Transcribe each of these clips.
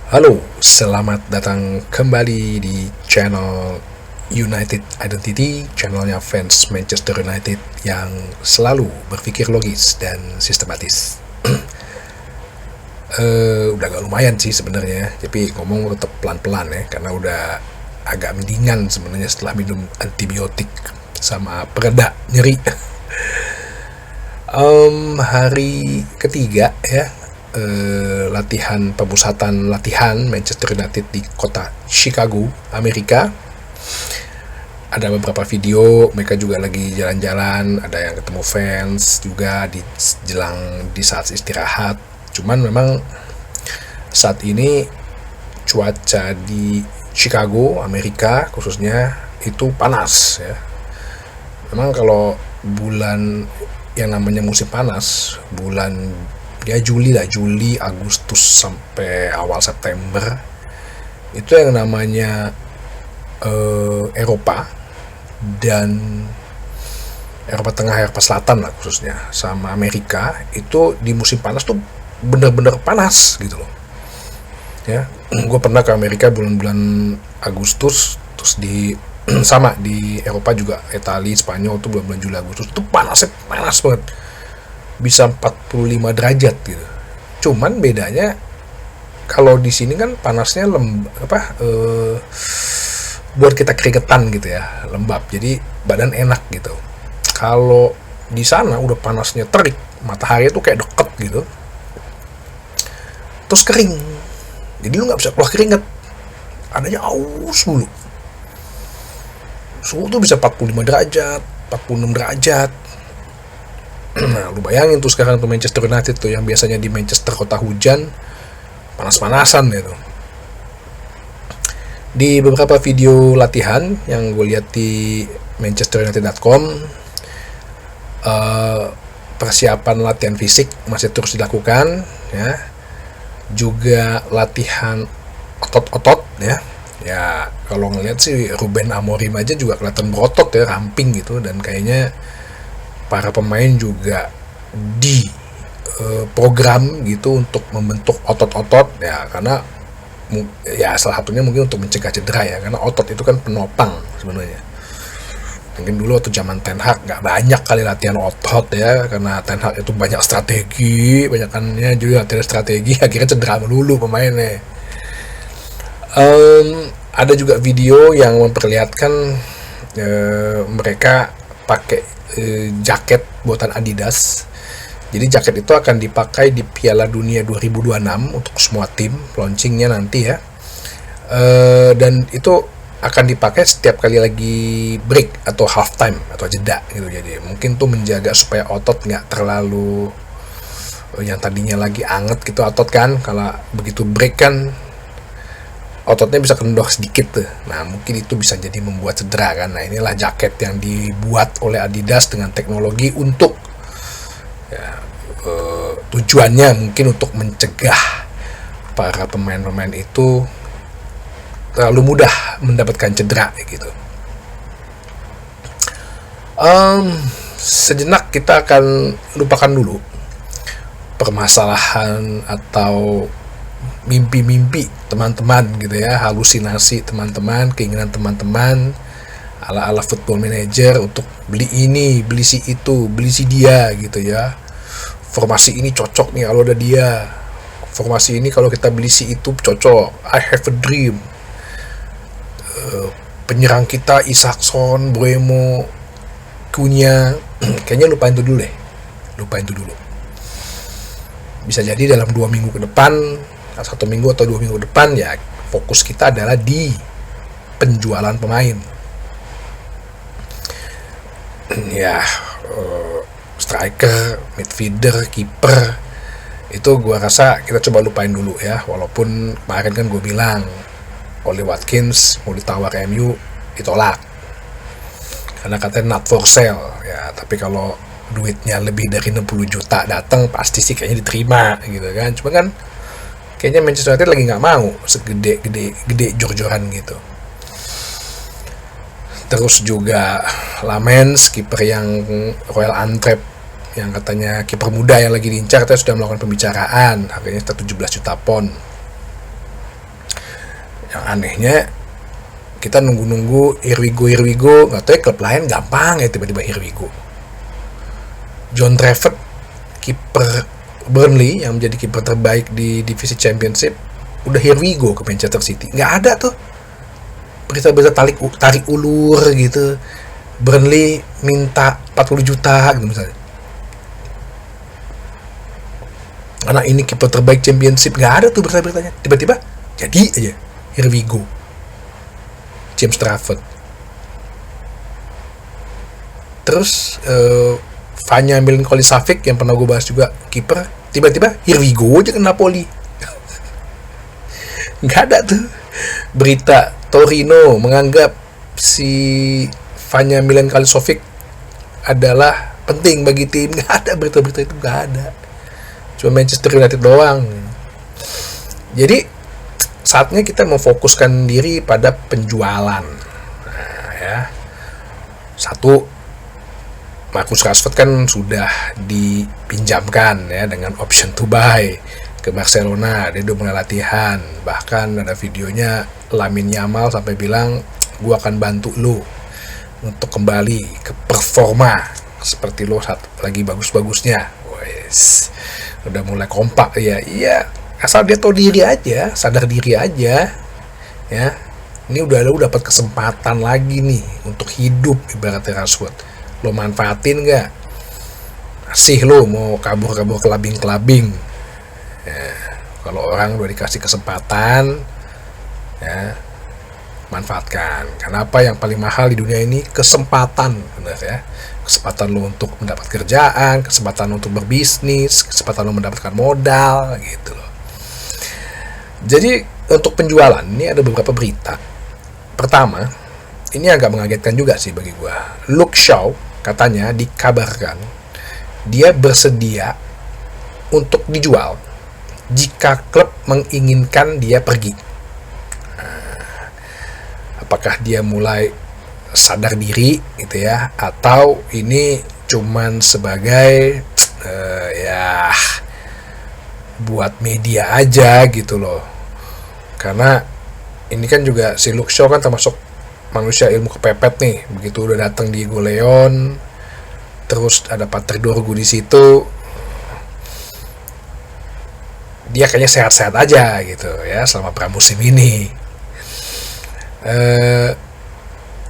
Halo, selamat datang kembali di channel United Identity, channelnya fans Manchester United yang selalu berpikir logis dan sistematis. Udah gak lumayan sih sebenarnya, tapi ngomong tetap pelan-pelan ya, karena udah agak mendingan sebenarnya setelah minum antibiotik sama pereda nyeri. Hari ketiga ya, latihan pemusatan latihan Manchester United di kota Chicago, Amerika. Ada beberapa video mereka juga lagi jalan-jalan, ada yang ketemu fans juga di saat istirahat. Cuman memang saat ini cuaca di Chicago, Amerika khususnya itu panas ya. Memang kalau bulan yang namanya musim panas, bulan ya Juli, Agustus sampai awal September, itu yang namanya Eropa dan Eropa Tengah, Eropa Selatan lah khususnya, sama Amerika, itu di musim panas tuh bener-bener panas gitu loh ya. Gue pernah ke Amerika bulan-bulan Agustus, terus di sama di Eropa juga, Italia, Spanyol tuh bulan-bulan Juli Agustus tuh panas banget, bisa 45 derajat gitu. Cuman bedanya kalau di sini kan panasnya buat kita keringetan gitu ya, lembab, jadi badan enak gitu. Kalau di sana udah panasnya terik, matahari tuh kayak deket gitu, terus kering, jadi lu nggak bisa keluar keringet, adanya aus mulu. Suhu tuh bisa 45 derajat, 46 derajat. Nah, lu bayangin tuh sekarang tuh Manchester United tuh yang biasanya di Manchester kota hujan, panas-panasan gitu. Di beberapa video latihan yang gue lihat di manchesterunited.com, persiapan latihan fisik masih terus dilakukan ya. Juga latihan otot-otot ya. Ya kalau ngeliat sih Ruben Amorim aja juga kelihatan berotot ya, ramping gitu, dan kayaknya para pemain juga di program gitu untuk membentuk otot-otot ya, karena ya salah satunya mungkin untuk mencegah cedera ya, karena otot itu kan penopang sebenarnya. Mungkin dulu waktu zaman Ten Hag nggak banyak kali latihan otot ya, karena Ten Hag itu banyak strategi, banyakannya juga latihan strategi, akhirnya cedera melulu pemainnya. Ada juga video yang memperlihatkan mereka pakai jaket buatan Adidas. Jadi jaket itu akan dipakai di Piala Dunia 2026 untuk semua tim, launchingnya nanti ya. Dan itu akan dipakai setiap kali lagi break atau half time atau jeda gitu. Jadi mungkin tuh menjaga supaya otot nggak terlalu yang tadinya lagi anget gitu otot kan, kalau begitu break kan ototnya bisa kendor sedikit tuh. Nah mungkin itu bisa jadi membuat cedera kan. Nah inilah jaket yang dibuat oleh Adidas dengan teknologi untuk ya, tujuannya mungkin untuk mencegah para pemain-pemain itu terlalu mudah mendapatkan cedera gitu. Sejenak kita akan lupakan dulu permasalahan atau mimpi-mimpi teman-teman gitu ya, halusinasi teman-teman, keinginan teman-teman ala-ala football manager untuk beli ini, beli si itu, beli si dia gitu ya. Formasi ini cocok nih kalau ada dia, formasi ini kalau kita beli si itu cocok. I have a dream. Penyerang kita Isaacson, Bremo, Cunha, kayaknya lupain itu dulu deh, bisa jadi dalam 2 minggu ke depan, 1 minggu atau 2 minggu depan ya, fokus kita adalah di penjualan pemain ya. Striker, midfielder, kiper itu gua rasa kita coba lupain dulu ya. Walaupun kemarin kan gue bilang Oli Watkins mau ditawar MU ditolak karena katanya not for sale ya, tapi kalau duitnya lebih dari 60 juta datang pasti sih kayaknya diterima gitu kan. Cuma kan kayaknya Manchester United lagi nggak mau segede jor-joran gitu. Terus juga Lamens, kiper yang Royal Antwerp, yang katanya kiper muda yang lagi diincar, kita sudah melakukan pembicaraan, harganya sekitar 17 juta pound. Yang anehnya kita nunggu here we go, nggak tahu ya klub lain gampang ya tiba-tiba here we go. John Trafford, kiper Burnley yang menjadi kiper terbaik di divisi Championship, udah here we go ke Manchester City. Nggak ada tuh berita-berita tarik ulur gitu. Burnley minta 40 juta gitu misalnya. Karena ini kiper terbaik Championship, nggak ada tuh berita-beritanya. Tiba-tiba jadi aja here we go. James Trafford. Terus Vanya Milinkovic-Savic yang pernah gue bahas juga, kiper, tiba-tiba here we go aja ke Napoli. Nggak ada tuh berita Torino menganggap si Vanya Milinkovic adalah penting bagi tim. Nggak ada berita-berita itu, nggak ada. Cuma Manchester United doang. Jadi saatnya kita memfokuskan diri pada penjualan. Nah, ya. Satu, Marcus Rashford kan sudah dipinjamkan ya dengan option to buy ke Barcelona. Dia udah mulai latihan. Bahkan ada videonya Lamine Yamal sampai bilang, gua akan bantu lu untuk kembali ke performa seperti lo saat lagi bagus-bagusnya. Wes, udah mulai kompak ya. Iya, asal dia tahu diri aja, sadar diri aja ya. Ini udah lu dapat kesempatan lagi nih untuk hidup ibaratnya Rashford. Lo manfaatin nggak? Asih lo mau kabur-kabur kelabing-kelabing ya. Kalau orang udah dikasih kesempatan ya, manfaatkan. Kenapa? Yang paling mahal di dunia ini kesempatan, benar ya. Kesempatan lo untuk mendapat kerjaan, kesempatan untuk berbisnis, kesempatan lo mendapatkan modal gitu loh. Jadi untuk penjualan ini ada beberapa berita. Pertama, ini agak mengagetkan juga sih bagi gue. Luke Shaw katanya dikabarkan dia bersedia untuk dijual jika klub menginginkan dia pergi. Nah, apakah dia mulai sadar diri gitu ya, atau ini cuman sebagai ya buat media aja gitu loh. Karena ini kan juga si Luke Shaw kan termasuk manusia ilmu kepepet nih. Begitu udah datang di Goleon, terus ada Patrick Dorgu di situ, dia kayaknya sehat-sehat aja gitu ya selama pramusim ini.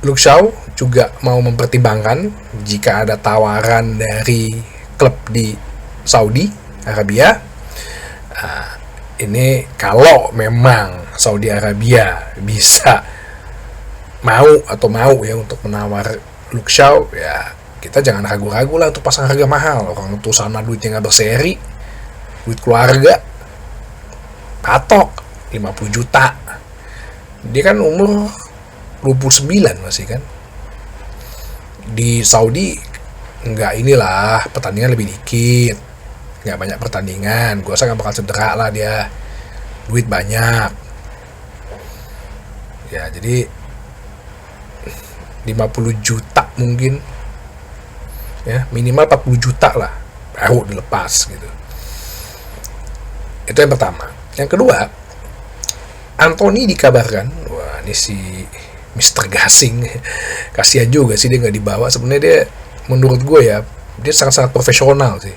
Luke Shaw juga mau mempertimbangkan jika ada tawaran dari klub di Saudi Arabia. Ini kalau memang Saudi Arabia bisa mau ya untuk menawar Luke Shaw, ya kita jangan ragu-ragu lah untuk pasang harga mahal. Orang itu sana duitnya nggak berseri, duit keluarga, patok 50 juta. Dia kan umur 29 masih kan. Di Saudi nggak inilah, pertandingan lebih dikit, nggak banyak pertandingan. Gue rasa nggak bakal cedera lah dia, duit banyak ya. Jadi 50 juta mungkin ya, minimal 40 juta lah baru dilepas gitu. Itu yang pertama. Yang kedua, Anthony dikabarkan, wah ini si Mr. Gasing kasihan juga sih dia nggak dibawa. Sebenarnya dia, menurut gue ya, dia sangat-sangat profesional sih.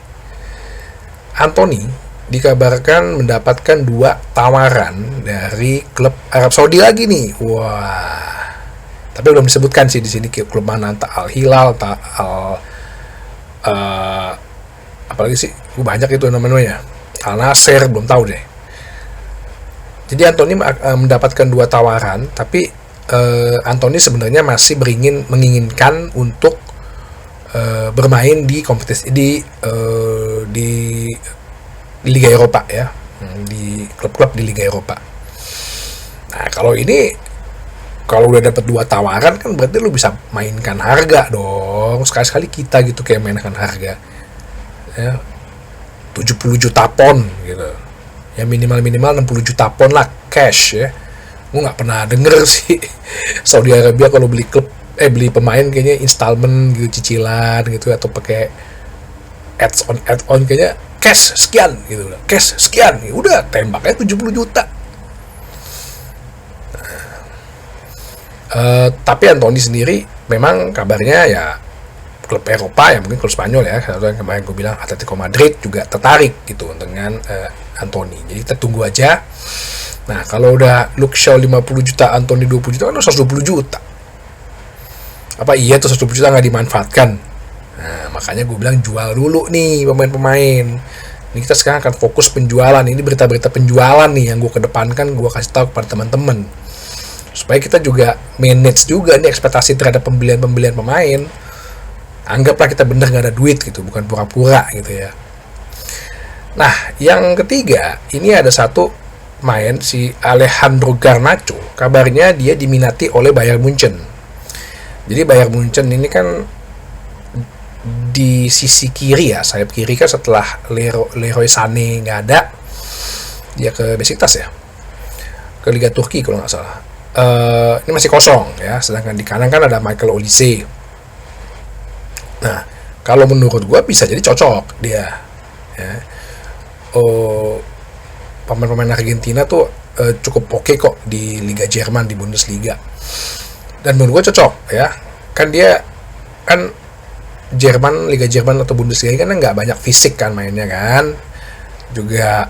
Anthony dikabarkan mendapatkan 2 tawaran dari klub Arab Saudi lagi nih. Wah, tapi belum disebutkan sih di sini klub mana, entah Al Hilal, entah apalagi sih, banyak itu namanya, Al Nassr, belum tahu deh. Jadi Anthony mendapatkan 2 tawaran, tapi Anthony sebenarnya masih menginginkan untuk bermain di kompetisi di Liga Eropa ya, di klub-klub di Liga Eropa. Nah kalau udah dapat 2 tawaran kan berarti lu bisa mainkan harga dong. Sekali-sekali kita gitu kayak mainkan harga ya, 70 juta pon gitu ya, minimal 60 juta pon lah cash ya. Gue nggak pernah denger sih Saudi Arabia kalau beli beli pemain kayaknya installment gitu, cicilan gitu, atau pakai add-on kayaknya cash sekian gitu, cash sekian, udah tembaknya 70 juta. Tapi Anthony sendiri memang kabarnya ya klub Eropa ya, mungkin klub Spanyol ya, yang kemarin gue bilang Atletico Madrid juga tertarik gitu dengan Anthony. Jadi kita tunggu aja. Nah, kalau udah Luke Shaw 50 juta, Anthony 20 juta, kan 120 juta. Apa iya tuh 120 juta nggak dimanfaatkan? Nah, makanya gue bilang jual dulu nih pemain-pemain. Ini kita sekarang akan fokus penjualan. Ini berita-berita penjualan nih yang gue kedepankan, gue kasih tahu kepada teman-teman. Supaya kita juga manage juga nih ekspektasi terhadap pembelian pemain. Anggaplah kita bener nggak ada duit gitu, bukan pura-pura gitu ya. Nah, yang ketiga, ini ada satu main si Alejandro Garnacho. Kabarnya dia diminati oleh Bayern Munchen. Jadi Bayern Munchen ini kan di sisi kiri ya, sayap kiri kan setelah Leroy Sané nggak ada, dia ke Besiktas ya, ke Liga Turki kalau nggak salah. Ini masih kosong ya, sedangkan di kanan kan ada Michael Olise. Nah, kalau menurut gue bisa jadi cocok dia ya. Pemain-pemain Argentina tuh cukup oke kok di Liga Jerman, di Bundesliga, dan menurut gue cocok ya, kan dia kan Jerman, Liga Jerman atau Bundesliga kan nggak banyak fisik kan mainnya kan, juga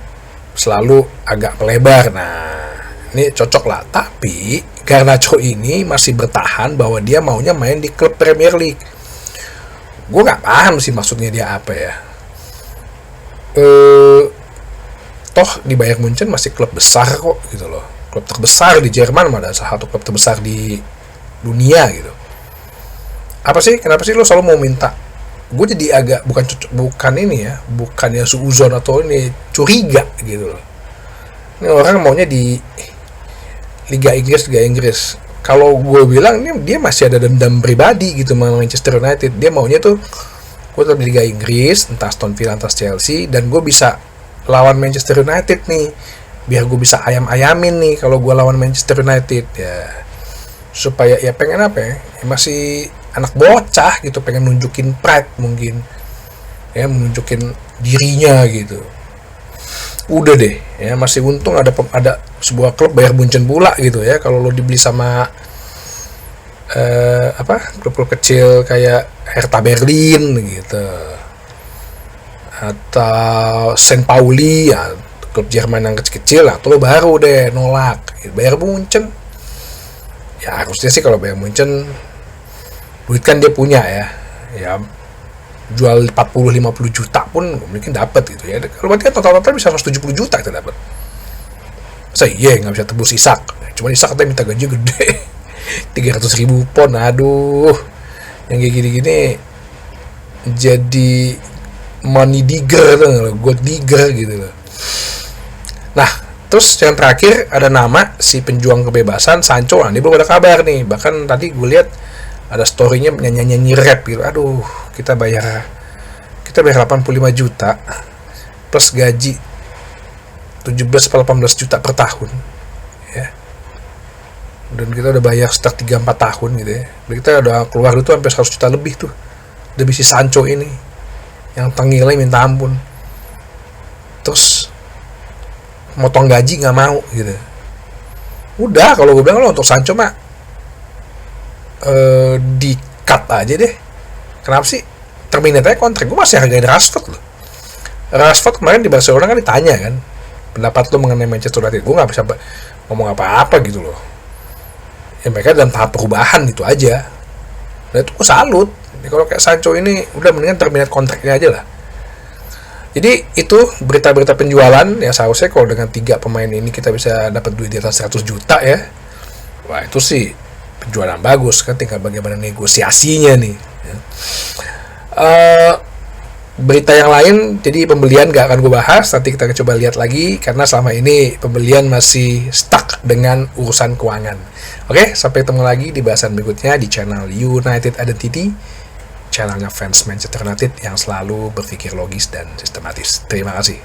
selalu agak melebar. Nah, ini cocok lah. Tapi Garnacho ini masih bertahan bahwa dia maunya main di klub Premier League. Gue nggak paham sih maksudnya dia apa ya. Toh di Bayern Munchen masih klub besar kok gitu loh, klub terbesar di Jerman, ada salah satu klub terbesar di dunia gitu. Apa sih, kenapa sih lo selalu mau minta? Gue jadi agak bukan ini ya, bukannya suuzon atau ini curiga gitu loh. Ini orang maunya di Liga Inggris. Kalau gue bilang ini dia masih ada dendam pribadi gitu sama Manchester United. Dia maunya tuh gue tetap di Liga Inggris, entah Aston Villa, entah Chelsea, dan gue bisa lawan Manchester United nih, biar gue bisa ayam-ayamin nih kalau gue lawan Manchester United ya, supaya ya pengen apa ya, masih anak bocah gitu, pengen nunjukin pride mungkin ya, menunjukin dirinya gitu. Udah deh ya, masih untung ada sebuah klub Bayern Munchen pula gitu ya. Kalau lo dibeli sama klub-klub kecil kayak Hertha Berlin gitu, atau St. Pauli ya, klub Jerman yang kecil-kecil lah, tuh lo baru deh nolak. Bayern Munchen ya, harusnya sih kalau Bayern Munchen duit kan dia punya ya jual 40-50 juta pun mungkin dapat gitu ya. Kalau berarti total bisa 170 juta kita dapat. Saya nggak bisa tebus Isak, cuma Isak katanya minta gaji gede 300.000 pon. Aduh, yang kayak gini-gini jadi money digger tuh, gold digger gitu loh. Nah, terus yang terakhir ada nama si penjuang kebebasan Sancho. Nah, ini belum ada kabar nih. Bahkan tadi gue lihat ada story-nya nyanyi rap gitu. Aduh, kita bayar 85 juta plus gaji 17-18 juta per tahun ya. Dan kita udah bayar sekitar 3-4 tahun gitu ya. Dan kita udah keluar itu sampai 100 juta lebih tuh demi si Sancho ini yang tengilnya minta ampun. Terus motong gaji nggak mau gitu. Udah, kalau gue bilang lo untuk Sancho mah di cut aja deh. Kenapa sih? Terminate aja kontrak. Gue masih hargain Rashford loh. Rashford kemarin di Barcelona kan ditanya kan, pendapat lo mengenai Manchester United. Gue nggak bisa ngomong apa-apa gitu loh. Ya mereka dalam tahap perubahan itu aja. Dan itu gue salut. Ya, kalau kayak Sancho ini udah mendingan terminate kontraknya aja lah. Jadi itu berita-berita penjualan ya, seharusnya kalau dengan 3 pemain ini kita bisa dapat duit di atas 100 juta ya. Wah, itu sih penjualan bagus kan, tinggal bagaimana negosiasinya nih ya. Berita yang lain, jadi pembelian gak akan gue bahas, nanti kita coba lihat lagi karena selama ini pembelian masih stuck dengan urusan keuangan. Oke, sampai ketemu lagi di bahasan berikutnya di channel United Identity, channelnya fans Manchester United yang selalu berpikir logis dan sistematis. Terima kasih.